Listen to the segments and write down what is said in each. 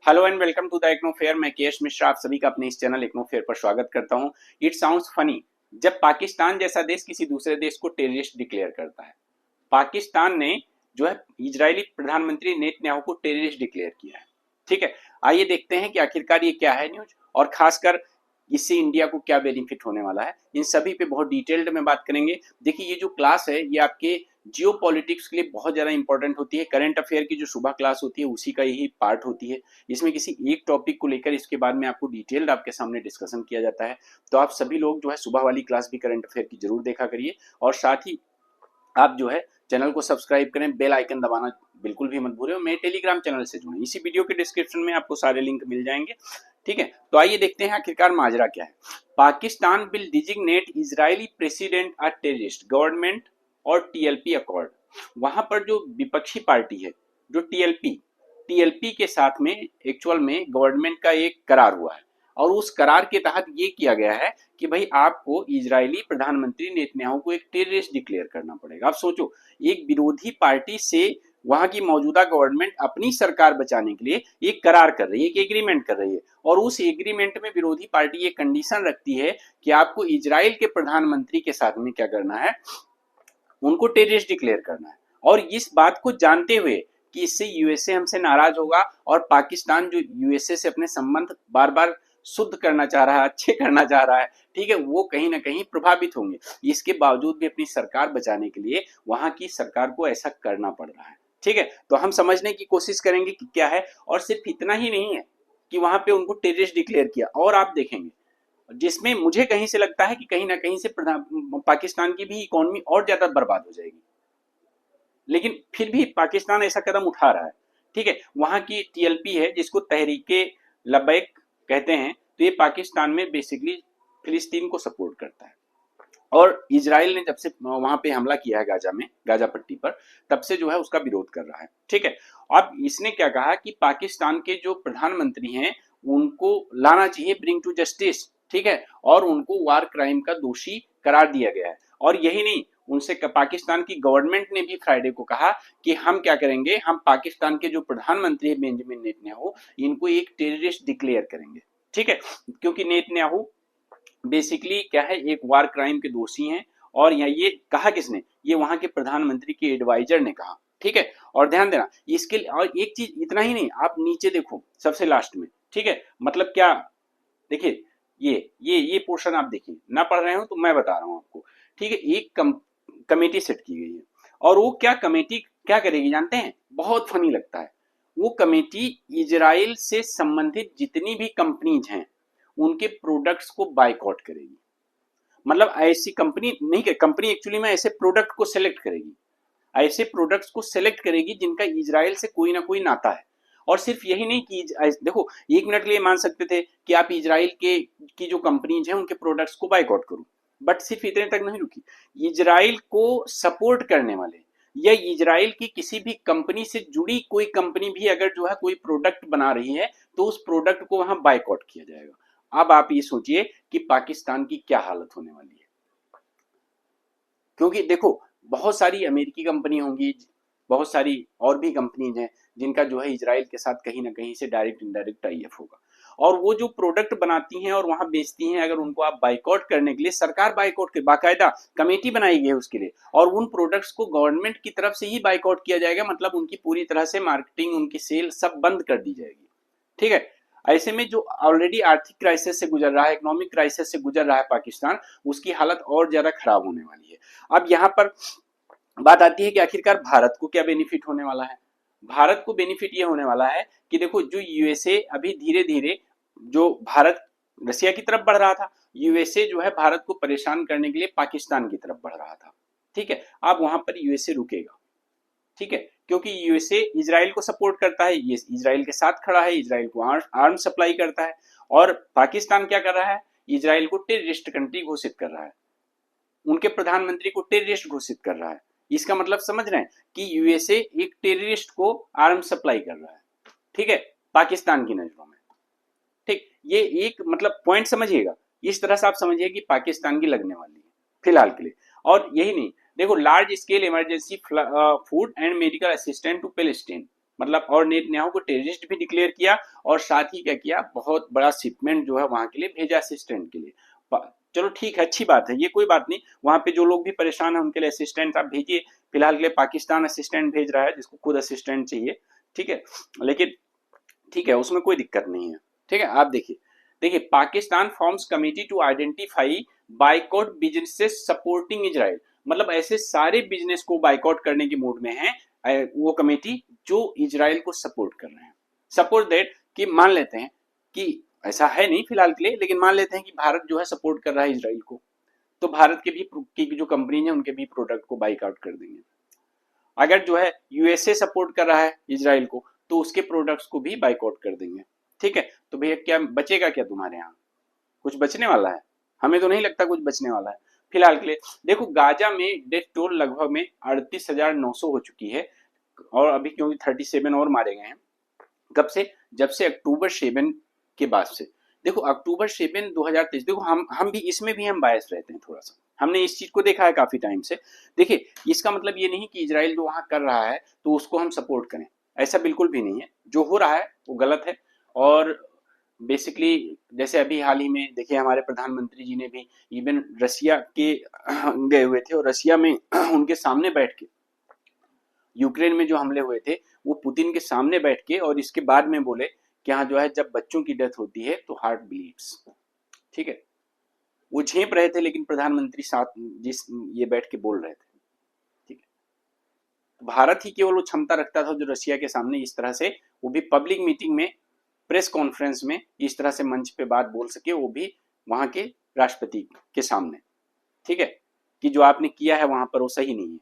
Hello and welcome to the IGNOU fair. मैं K S Mishra आप सभी का अपने इस चैनल इग्नू फेयर पर स्वागत करता हूं। इट साउंड्स फनी जब पाकिस्तान जैसा देश किसी दूसरे देश को टेररिस्ट डिक्लेयर करता है। पाकिस्तान ने जो है इजरायली प्रधानमंत्री नेतन्याहू को टेररिस्ट डिक्लेयर किया है। ठीक है, आइए देखते हैं कि आखिरकार ये क्या है न्यूज और खासकर इससे इंडिया को क्या बेनिफिट होने वाला है। इन सभी पे बहुत डिटेल्ड में बात करेंगे। देखिए, ये जो क्लास है ये आपके जियो पॉलिटिक्स के लिए बहुत ज्यादा इंपॉर्टेंट होती है। करंट अफेयर की जो सुबह क्लास होती है उसी का यही पार्ट होती है। इसमें किसी एक टॉपिक को लेकर इसके बाद में आपको डिटेल्ड आपके सामने डिस्कशन किया जाता है। तो आप सभी लोग जो है सुबह वाली क्लास भी करंट अफेयर की जरूर देखा करिए और साथ ही आप जो है चैनल को सब्सक्राइब करें, बेल आइकन दबाना बिल्कुल भी मत भूलें और मेरे टेलीग्राम चैनल से जुड़ें। इसी वीडियो के डिस्क्रिप्शन में आपको सारे लिंक मिल जाएंगे। ठीक है, तो आइए देखते हैं आखिरकार माजरा क्या है। Pakistan will designate Israeli president a terrorist government और टीएलपी अकॉर्ड। वहां पर जो विपक्षी पार्टी है, जो टीएलपी के साथ में एक्चुअल में गवर्नमेंट का एक करार हुआ है और उस करार के तहत ये किया गया है कि भाई आपको इजरायली प्रधानमंत्री नेतन्याहू को एक टेररिस्ट डिक्लेयर करना पड़ेगा। आप सोचो, एक विरोधी पार्टी से वहां की मौजूदा गवर्नमेंट अपनी सरकार बचाने के लिए एक करार कर रही है, एक एग्रीमेंट कर रही है और उस एग्रीमेंट में विरोधी पार्टी ये कंडीशन रखती है कि आपको इजराइल के प्रधानमंत्री के साथ में क्या करना है, उनको टेररिस्ट डिक्लेयर करना है। और इस बात को जानते हुए कि इससे यूएसए हमसे नाराज होगा और पाकिस्तान जो यूएसए से अपने संबंध बार बार शुद्ध करना चाह रहा है, अच्छे करना चाह रहा है, ठीक है, वो कहीं ना कहीं प्रभावित होंगे। इसके बावजूद भी अपनी सरकार बचाने के लिए वहां की सरकार को ऐसा करना पड़ रहा है। ठीक है, तो हम समझने की कोशिश करेंगे कि क्या है। और सिर्फ इतना ही नहीं है कि वहां पे उनको टेररिस्ट डिक्लेयर किया, और आप देखेंगे जिसमें मुझे कहीं से लगता है कि कहीं ना कहीं से पाकिस्तान की भी इकोनॉमी और ज्यादा बर्बाद हो जाएगी। लेकिन फिर भी पाकिस्तान ऐसा कदम उठा रहा है। ठीक है, वहां की टीएलपी है जिसको तहरीके लबैक कहते हैं, तो ये पाकिस्तान में बेसिकली फिलिस्तीन को सपोर्ट करता है। और इजराइल ने जब से वहां पे हमला किया है गाजा में, गाजा पट्टी पर, तब से जो है उसका विरोध कर रहा है। ठीक है, अब इसने क्या कहा कि पाकिस्तान के जो प्रधानमंत्री हैं उनको लाना चाहिए, ब्रिंग टू जस्टिस। ठीक है, और उनको वार क्राइम का दोषी करार दिया गया है। और यही नहीं, उनसे पाकिस्तान की गवर्नमेंट ने भी फ्राइडे को कहा कि हम क्या करेंगे, हम पाकिस्तान के जो प्रधानमंत्री है बेंजामिन नेतन्याहू, इनको एक टेररिस्ट डिक्लेयर करेंगे। ठीक है, क्योंकि नेतन्याहू बेसिकली क्या है, एक वार क्राइम के दोषी हैं। और यहाँ ये कहा किसने, ये वहां के प्रधानमंत्री के एडवाइजर ने कहा। ठीक है, और ध्यान देना इसके लिए, और एक चीज इतना ही नहीं, आप नीचे देखो सबसे लास्ट में। ठीक है, मतलब क्या, देखिए ये पोर्शन आप देखिए, ना पढ़ रहे हो तो मैं बता रहा हूं आपको। ठीक है, एक कमेटी सेट की गई है और वो क्या कमेटी क्या करेगी जानते हैं, बहुत फनी लगता है। वो कमेटी इजराइल से संबंधित जितनी भी कंपनीज हैं उनके प्रोडक्ट्स को बाइकआउट करेगी। मतलब ऐसी कंपनी नहीं, कंपनी एक्चुअली में ऐसे प्रोडक्ट को सिलेक्ट करेगी, ऐसे प्रोडक्ट्स को सिलेक्ट करेगी जिनका इजराइल से कोई ना कोई नाता है। और सिर्फ यही नहीं कि देखो, एक मिनट के लिए मान सकते थे कि आप इजराइल के की जो कंपनीज हैं उनके प्रोडक्ट्स को बाइकआउट करो, बट सिर्फ इतने तक नहीं रुकी। इजराइल को सपोर्ट करने वाले या इजराइल की किसी भी कंपनी से जुड़ी कोई कंपनी भी अगर जो है कोई प्रोडक्ट बना रही है तो उस प्रोडक्ट को वहां बाइकआउट किया जाएगा। अब आप ये सोचिए कि पाकिस्तान की क्या हालत होने वाली है। क्योंकि देखो, बहुत सारी अमेरिकी कंपनी होंगी, बहुत सारी और भी कंपनीज हैं जिनका जो है इजराइल के साथ कहीं ना कहीं से डायरेक्ट इनडायरेक्ट टाई अप होगा। और वो जो प्रोडक्ट बनाती हैं और वहां बेचती हैं, अगर उनको आप बाइकआउट करने के लिए, सरकार बाइकआउट के बाकायदा कमेटी बनाई गई है उसके लिए, और उन प्रोडक्ट्स को गवर्नमेंट की तरफ से ही बाइकआउट किया जाएगा, मतलब उनकी पूरी तरह से मार्केटिंग, उनकी सेल सब बंद कर दी जाएगी। ठीक है, ऐसे में जो ऑलरेडी आर्थिक क्राइसिस से गुजर रहा है, इकोनॉमिक क्राइसिस से गुजर रहा है पाकिस्तान, उसकी हालत और ज्यादा खराब होने वाली है। अब यहाँ पर बात आती है कि आखिरकार भारत को क्या बेनिफिट होने वाला है। भारत को बेनिफिट ये होने वाला है कि देखो, जो यूएसए अभी धीरे धीरे, जो भारत रसिया की तरफ बढ़ रहा था, यूएसए जो है भारत को परेशान करने के लिए पाकिस्तान की तरफ बढ़ रहा था। ठीक है, अब वहां पर यूएसए रुकेगा। ठीक है, क्योंकि यूएसए इजराइल को सपोर्ट करता है, ये इजराइल के साथ खड़ा है, इजराइल को आर्म सप्लाई करता है। और पाकिस्तान क्या कर रहा है, इजराइल को टेररिस्ट कंट्री घोषित कर रहा है, उनके प्रधानमंत्री को टेररिस्ट घोषित कर रहा है। इसका मतलब समझ रहे हैं कि यूएसए एक टेररिस्ट को आर्म सप्लाई कर रहा है। ठीक है, पाकिस्तान की नजरों में। ठीक, ये एक मतलब पॉइंट समझिएगा, इस तरह से आप समझिए कि पाकिस्तान की लगने वाली है फिलहाल के लिए। और यही नहीं, देखो, large scale emergency food and medical assistant to Palestine, मतलब और नेतन्याहू को टेररिस्ट भी डिक्लेयर किया और साथ ही क्या किया, बहुत बड़ा शिपमेंट जो है वहां के लिए भेजा असिस्टेंट के लिए। चलो ठीक है, अच्छी बात है, ये कोई बात नहीं, वहां पे जो लोग भी परेशान है उनके लिए असिस्टेंट आप भेजिए। फिलहाल के लिए पाकिस्तान असिस्टेंट भेज रहा है जिसको खुद असिस्टेंट चाहिए, ठीक है, लेकिन ठीक है उसमें कोई दिक्कत नहीं है। ठीक है, आप देखिए, देखिए Pakistan forms committee to identify boycott businesses supporting Israel, मतलब ऐसे सारे बिजनेस को बाइकआउट करने के मूड में है वो कमेटी जो इजराइल को सपोर्ट कर रहे हैं। सपोर्ट दैट कि मान लेते हैं कि ऐसा है नहीं फिलहाल के लिए, लेकिन मान लेते हैं कि भारत जो है सपोर्ट कर रहा है इजराइल को, तो भारत के भी की जो कंपनी है उनके भी प्रोडक्ट को बाइकआउट कर देंगे। अगर जो है यूएसए सपोर्ट कर रहा है इजराइल को तो उसके प्रोडक्ट्स को भी बाइकआउट कर देंगे। ठीक है, तो भैया क्या बचेगा, क्या तुम्हारे यहाँ कुछ बचने वाला है? हमें तो नहीं लगता कुछ बचने वाला है फिलहाल के लिए। देखो गाजा में डेथ टोल लगभग में 38,900 हो चुकी है, और अभी क्योंकि 37 और मारे गए हैं। कब से? जब से अक्टूबर 7 के बाद से। देखो अक्टूबर 7 2023, देखो हम भी इसमें भी हम बायस रहते हैं थोड़ा सा, हमने इस चीज को देखा है काफी टाइम से। देखिए इसका मतलब ये नहीं कि इजराइल जो वहां कर रहा है तो उसको हम सपोर्ट करें, ऐसा बिल्कुल भी नहीं है। जो हो रहा है वो गलत है, और बेसिकली जैसे अभी हाल ही में देखिए हमारे प्रधानमंत्री जी ने भी इवन रसिया के गए हुए थे, और रसिया में उनके सामने बैठ के यूक्रेन में जो हमले हुए थे वो पुतिन के सामने बैठ के और इसके बाद में बोले कि हाँ जो है जब बच्चों की डेथ होती है तो हार्ट ब्लीड्स। ठीक है, वो झेप रहे थे लेकिन प्रधानमंत्री साथ जिस ये बैठ के बोल रहे थे। ठीक है, तो भारत ही केवल वो क्षमता रखता था जो रशिया के सामने इस तरह से, वो भी पब्लिक मीटिंग में, प्रेस कॉन्फ्रेंस में इस तरह से मंच पे बात बोल सके, वो भी वहां के राष्ट्रपति के सामने। ठीक है, कि जो आपने किया है वहां पर वो सही नहीं है।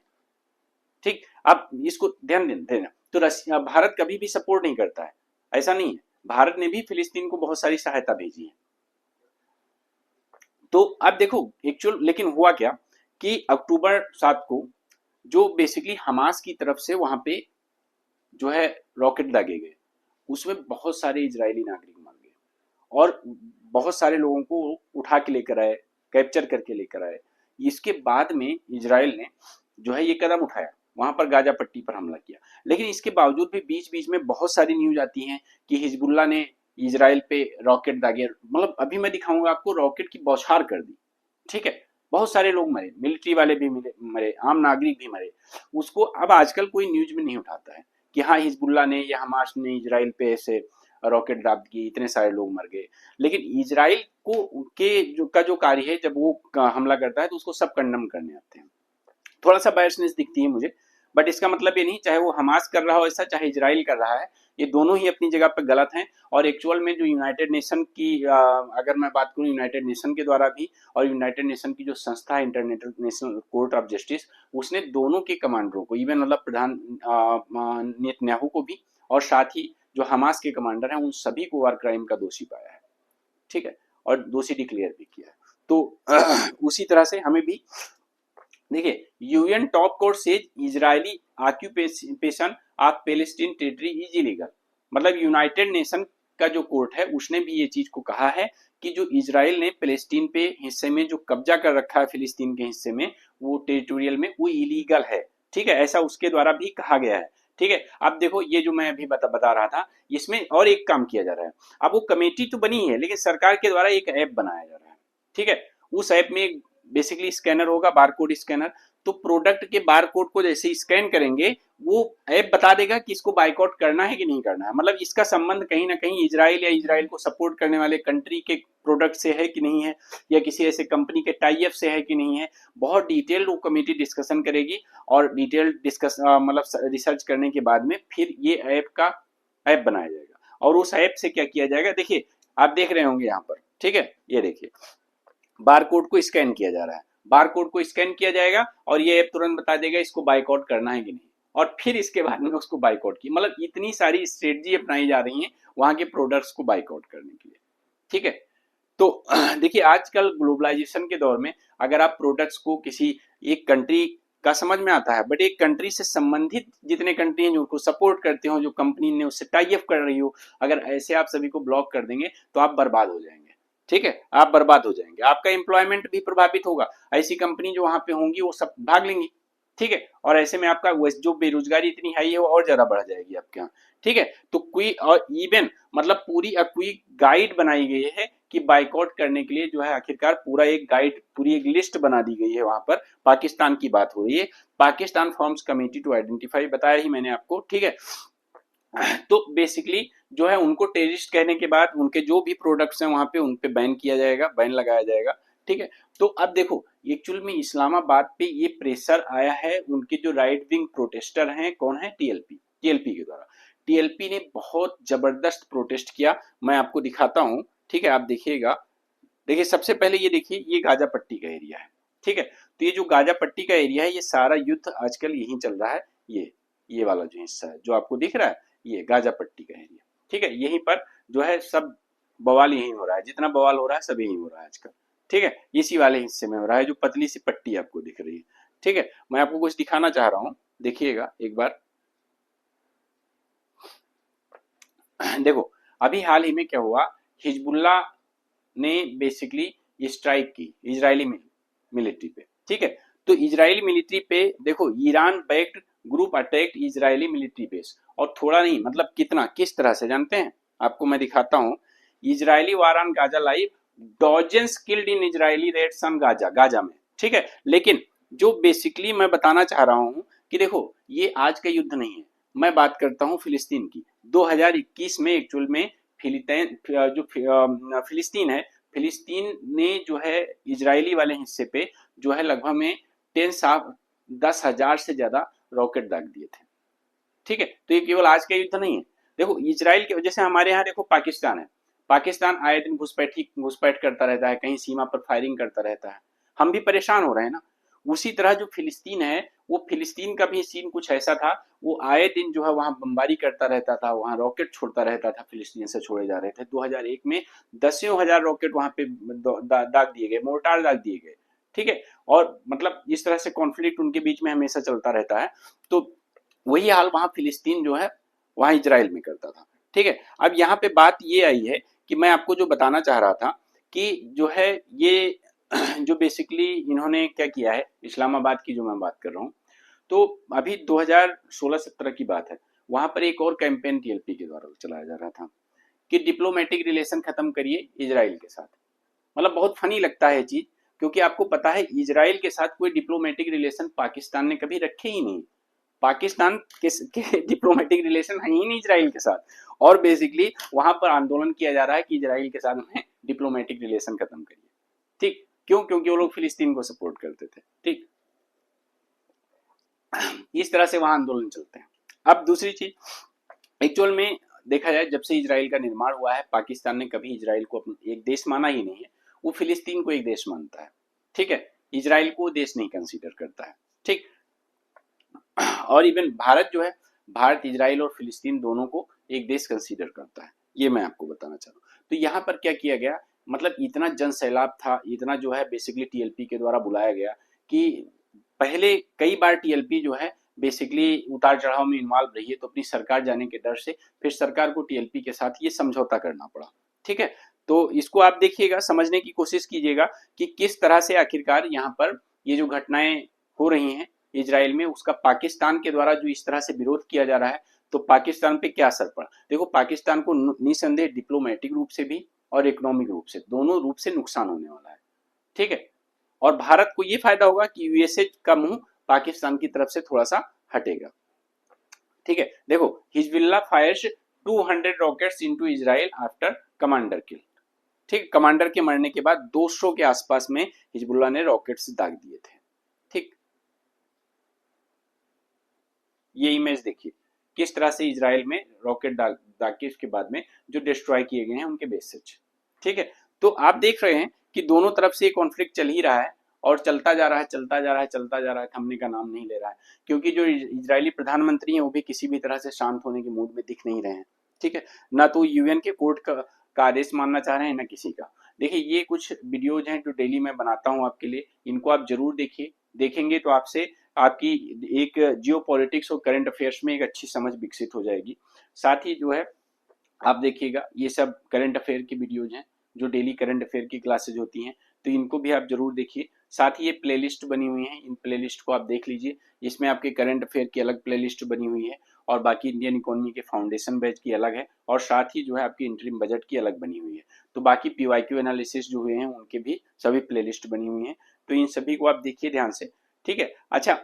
ठीक, आप इसको ध्यान देना। तो रशिया भारत कभी भी सपोर्ट नहीं करता है, ऐसा नहीं है। भारत ने भी फिलिस्तीन को बहुत सारी सहायता भेजी है। तो अब देखो एक्चुअल लेकिन हुआ क्या कि अक्टूबर 7 को जो बेसिकली हमास की तरफ से वहां पे जो है रॉकेट दागे गए, उसमें बहुत सारे इजरायली नागरिक मर गए और बहुत सारे लोगों को उठा के लेकर आए, कैप्चर करके लेकर आए। इसके बाद में इजराइल ने जो है ये कदम उठाया, वहां पर गाजा पट्टी पर हमला किया। लेकिन इसके बावजूद भी बीच बीच में बहुत सारी न्यूज आती हैं कि हिजबुल्ला ने इजराइल पे रॉकेट दागे, मतलब अभी मैं दिखाऊंगा आपको, रॉकेट की बौछार कर दी। ठीक है, बहुत सारे लोग मरे, मिलिट्री वाले भी मरे, आम नागरिक भी मरे। उसको अब आजकल कोई न्यूज में नहीं उठाता है कि हाँ हिजबुल्ला ने या हमास ने इजराइल पे ऐसे रॉकेट दाग की, इतने सारे लोग मर गए। लेकिन इजराइल को के जो कार्य है जब वो हमला करता है तो उसको सब कंडम करने आते हैं। थोड़ा सा बायसनेस दिखती है मुझे, बट इसका मतलब ये नहीं चाहे वो हमास कर रहा हो ऐसा, चाहे इजराइल कर रहा है, ये दोनों ही अपनी जगह पर गलत हैं। और एक्चुअल में जो यूनाइटेड नेशन की अगर मैं बात करूं यूनाइटेड नेशन के द्वारा भी, और यूनाइटेड नेशन की जो संस्था है इंटरनेशनल कोर्ट ऑफ जस्टिस, उसने दोनों के कमांडरों को, इवन मतलब प्रधान नेतन्याहू को भी और साथ ही जो हमास के कमांडर हैं उन सभी को वार क्राइम का दोषी पाया है। ठीक है, और दोषी डिक्लेयर भी किया है। तो उसी तरह से हमें भी देखिए UN top court says Israeli occupation of Palestine territory is illegal, मतलब यूनाइटेड नेशन का जो कोर्ट है उसने भी ये चीज को कहा है कि जो इजराइल ने पैलेस्टीन पे हिस्से में जो कब्जा कर रखा है फिलिस्तीन के हिस्से में, वो टेरिटोरियल में, वो इलीगल है। ठीक है, ऐसा उसके द्वारा भी कहा गया है। ठीक है, अब देखो ये जो मैं अभी बता रहा था, इसमें और एक काम किया जा रहा है। अब वो कमेटी तो बनी है लेकिन सरकार के द्वारा एक ऐप बनाया जा रहा है। ठीक है, उस ऐप में बेसिकली स्कैनर होगा, बारकोड स्कैनर, तो प्रोडक्ट के बारकोड को जैसे स्कैन करेंगे वो ऐप बता देगा कि इसको बाइकआउट करना है कि नहीं करना है। मतलब इसका संबंध कहीं ना कहीं इजराइल या इजराइल को सपोर्ट करने वाले कंट्री के प्रोडक्ट से है कि नहीं है, या किसी ऐसे कंपनी के टाई अप से है कि नहीं है। बहुत डिटेल्ड वो कमेटी डिस्कशन करेगी, और डिटेल्ड डिस्कस मतलब रिसर्च करने के बाद में फिर ये ऐप बनाया जाएगा। और उस ऐप से क्या किया जाएगा, देखिए आप देख रहे होंगे यहाँ पर। ठीक है, ये देखिए बारकोड को स्कैन किया जा रहा है, बारकोड को स्कैन किया जाएगा और ये ऐप तुरंत बता देगा इसको बाइकआउट करना है कि नहीं, और फिर इसके बाद में उसको बाइकआउट की, मतलब इतनी सारी स्ट्रेटजी अपनाई जा रही है वहां के प्रोडक्ट्स को बाइकआउट करने के लिए। ठीक है, तो देखिए आजकल ग्लोबलाइजेशन के दौर में अगर आप प्रोडक्ट्स को किसी एक कंट्री का समझ में आता है, बट एक कंट्री से संबंधित जितने कंट्री हैं जो उनको सपोर्ट करते हो, जो कंपनी ने उससे टाई अप कर रही हो, अगर ऐसे आप सभी को ब्लॉक कर देंगे तो आप बर्बाद हो जाएंगे। ठीक है, आप बर्बाद हो जाएंगे, आपका एम्प्लॉयमेंट भी प्रभावित होगा। ऐसी कंपनी जो वहां पे होंगी वो सब भाग लेंगी। ठीक है। और ऐसे में आपका जो बेरोजगारी इतनी हाई है वो और ज्यादा बढ़ जाएगी आपके यहाँ, ठीक है। तो कोई और इवन मतलब पूरी कोई गाइड बनाई गई है कि बाइकआउट करने के लिए जो है आखिरकार पूरा एक गाइड, पूरी एक लिस्ट बना दी गई है। वहां पर पाकिस्तान की बात हो रही है, Pakistan forms committee to identify, बताया ही मैंने आपको, ठीक है। तो बेसिकली जो है उनको टेररिस्ट कहने के बाद उनके जो भी प्रोडक्ट्स हैं वहां पे उन पे बैन किया जाएगा, बैन लगाया जाएगा, ठीक है। तो अब देखो एक्चुअल में इस्लामाबाद पे ये प्रेशर आया है, उनके जो राइट विंग प्रोटेस्टर हैं, कौन है, टीएलपी के द्वारा। टीएलपी ने बहुत जबरदस्त प्रोटेस्ट किया, मैं आपको दिखाता हूं, ठीक है। आप देखिएगा, देखिए सबसे पहले ये देखिए, ये गाजा पट्टी का एरिया है, ठीक है। तो ये जो गाजा पट्टी का एरिया है, ये सारा युद्ध आजकल यहीं चल रहा है। ये वाला जो हिस्सा है जो आपको दिख रहा है, ये गाजा पट्टी का एरिया, ठीक है। यहीं पर जो है सब बवाल यहीं हो रहा है, जितना बवाल हो रहा है सब यहीं हो रहा है आजकल, ठीक है। इसी वाले हिस्से में हो रहा है, जो पतली सी पट्टी आपको दिख रही है, ठीक है। मैं आपको कुछ दिखाना चाह रहा हूं, देखिएगा एक बार। देखो अभी हाल ही में क्या हुआ, हिजबुल्ला ने बेसिकली स्ट्राइक की इजरायली मिलिट्री पे, ठीक है। तो इजरायली मिलिट्री पे देखो, Iran backed group attacked Israeli military base, और थोड़ा नहीं मतलब कितना, किस तरह से जानते हैं, आपको मैं दिखाता हूं। Israeli war on Gaza live, dozens killed in Israeli raids on Gaza में, ठीक है। लेकिन जो बेसिकली मैं बताना चाह रहा हूं कि देखो ये आज का युद्ध नहीं है, मैं बात करता हूं फिलिस्तीन की। 2021 में एक्चुअल में फिलिस्तीन है, फिलिस्तीन ने जो है इजरायली वाले हिस्से पे जो है लगभग में 10,000 से ज्यादा रॉकेट दाग दिए थे, ठीक है। तो ये केवल आज का युद्ध नहीं है। देखो इसराइल की वजह से हमारे यहाँ देखो पाकिस्तान है, पाकिस्तान आए दिन घुसपैठ करता रहता है, कहीं सीमा पर फायरिंग करता रहता है, हम भी परेशान हो रहे हैं ना। उसी तरह जो फिलिस्तीन है, वो फिलिस्तीन का भी सीन कुछ ऐसा था, वो आए दिन जो है वहां बमबारी करता रहता था, वहां रॉकेट छोड़ता रहता था, फिलिस्तीन से छोड़े जा रहे थे। 2001 में दसियों हजार रॉकेट वहां पे दाग दिए गए, मोर्टार दाग दिए गए, ठीक है। और मतलब इस तरह से कॉन्फ्लिक्ट उनके बीच में हमेशा चलता रहता है। तो वही हाल वहां फिलिस्तीन जो है वहां इजराइल में करता था, ठीक है। अब यहाँ पे बात ये आई है कि मैं आपको जो बताना चाह रहा था कि जो है ये जो बेसिकली इन्होंने क्या किया है, इस्लामाबाद की जो मैं बात कर रहा हूँ, तो अभी 2016-17 की बात है, वहां पर एक और कैंपेन टीएलपी के द्वारा चलाया जा रहा था कि डिप्लोमेटिक रिलेशन खत्म करिए इजराइल के साथ। मतलब बहुत फनी लगता है चीज, क्योंकि आपको पता है इजराइल के साथ कोई डिप्लोमेटिक रिलेशन पाकिस्तान ने कभी रखे ही नहीं, पाकिस्तान के डिप्लोमेटिक रिलेशन है ही नहीं इजराइल के साथ, और बेसिकली वहां पर आंदोलन किया जा रहा है कि इजराइल के साथ उन्हें डिप्लोमेटिक रिलेशन खत्म करिए, ठीक। क्यों, क्योंकि वो लोग फिलिस्तीन को सपोर्ट करते थे, ठीक। इस तरह से वहां आंदोलन चलते हैं। अब दूसरी चीज, एक्चुअल में देखा जाए जब से इजराइल का निर्माण हुआ है, पाकिस्तान ने कभी इजराइल को अपना एक देश माना ही नहीं है, वो फिलिस्तीन को एक देश मानता है, ठीक है। इजराइल को देश नहीं कंसीडर करता है, ठीक। और इवन भारत जो है, भारत इजराइल और फिलिस्तीन दोनों को एक देश कंसीडर करता है, ये मैं आपको बताना चाह रहा हूँ। तो यहाँ पर क्या किया गया, मतलब इतना जन सैलाब था, इतना जो है बेसिकली टीएलपी के द्वारा बुलाया गया कि पहले कई बार टीएलपी जो है बेसिकली उतार चढ़ाव में इन्वॉल्व रही है, तो अपनी सरकार जाने के डर से फिर सरकार को टीएलपी के साथ ये समझौता करना पड़ा, ठीक है। तो इसको आप देखिएगा, समझने की कोशिश कीजिएगा कि किस तरह से आखिरकार यहाँ पर ये जो घटनाएं हो रही हैं इजराइल में, उसका पाकिस्तान के द्वारा जो इस तरह से विरोध किया जा रहा है, तो पाकिस्तान पे क्या असर पड़ा। देखो पाकिस्तान को निसंदेह डिप्लोमेटिक रूप से भी और इकोनॉमिक रूप से, दोनों रूप से नुकसान होने वाला है, ठीक है। और भारत को ये फायदा होगा कि यूएसए का मुंह पाकिस्तान की तरफ से थोड़ा सा हटेगा, ठीक है। देखो Hezbollah fires 200 rockets into Israel after commander kill, ठीक। कमांडर के मरने के बाद 200 के आसपास में हिजबुल्लाह ने रॉकेट्स दाग दिए थे, ठीक। ये इमेज देखिए किस तरह से इजराइल में रॉकेट दाग के उसके बाद में जो डिस्ट्रॉय किए गए हैं उनके बेसेज, ठीक है। तो आप देख रहे हैं कि दोनों तरफ से कॉन्फ्लिक्ट चल ही रहा है, और चलता जा रहा है, चलता जा रहा है, चलता जा रहा है, थमने का नाम नहीं ले रहा है। क्योंकि जो इजरायली प्रधानमंत्री हैं वो भी किसी भी तरह से शांत होने के मूड में दिख नहीं रहे हैं, ठीक है। ना तो यूएन के कोर्ट का आदेश मानना चाह रहे हैं, ना किसी का। देखिए ये कुछ वीडियोज हैं जो डेली मैं बनाता हूँ आपके लिए, इनको आप जरूर देखिए, देखेंगे तो आपसे आपकी एक जियो पॉलिटिक्स और करंट अफेयर्स में एक अच्छी समझ विकसित हो जाएगी। साथ ही जो है आप देखिएगा ये सब करंट अफेयर की वीडियोज हैं जो डेली करंट अफेयर की क्लासेज होती हैं, तो इनको भी आप जरूर देखिए, साथ ही ये प्लेलिस्ट बनी हुई है, इन प्लेलिस्ट को आप देख लीजिए। इसमें आपके करंट अफेयर की अलग प्लेलिस्ट बनी हुई है और बाकी इंडियन इकोनॉमी के फाउंडेशन बैच की अलग है और साथ ही जो है आपकी इंटरिम बजट की अलग बनी हुई है। तो बाकी पीवाईक्यू एनालिसिस जो हुए हैं उनके भी सभी प्लेलिस्ट बनी हुई है। तो इन सभी को आप देखिए ध्यान से, ठीक है। अच्छा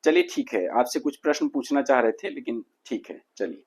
चलिए ठीक है, आपसे कुछ प्रश्न पूछना चाह रहे थे लेकिन ठीक है, चलिए।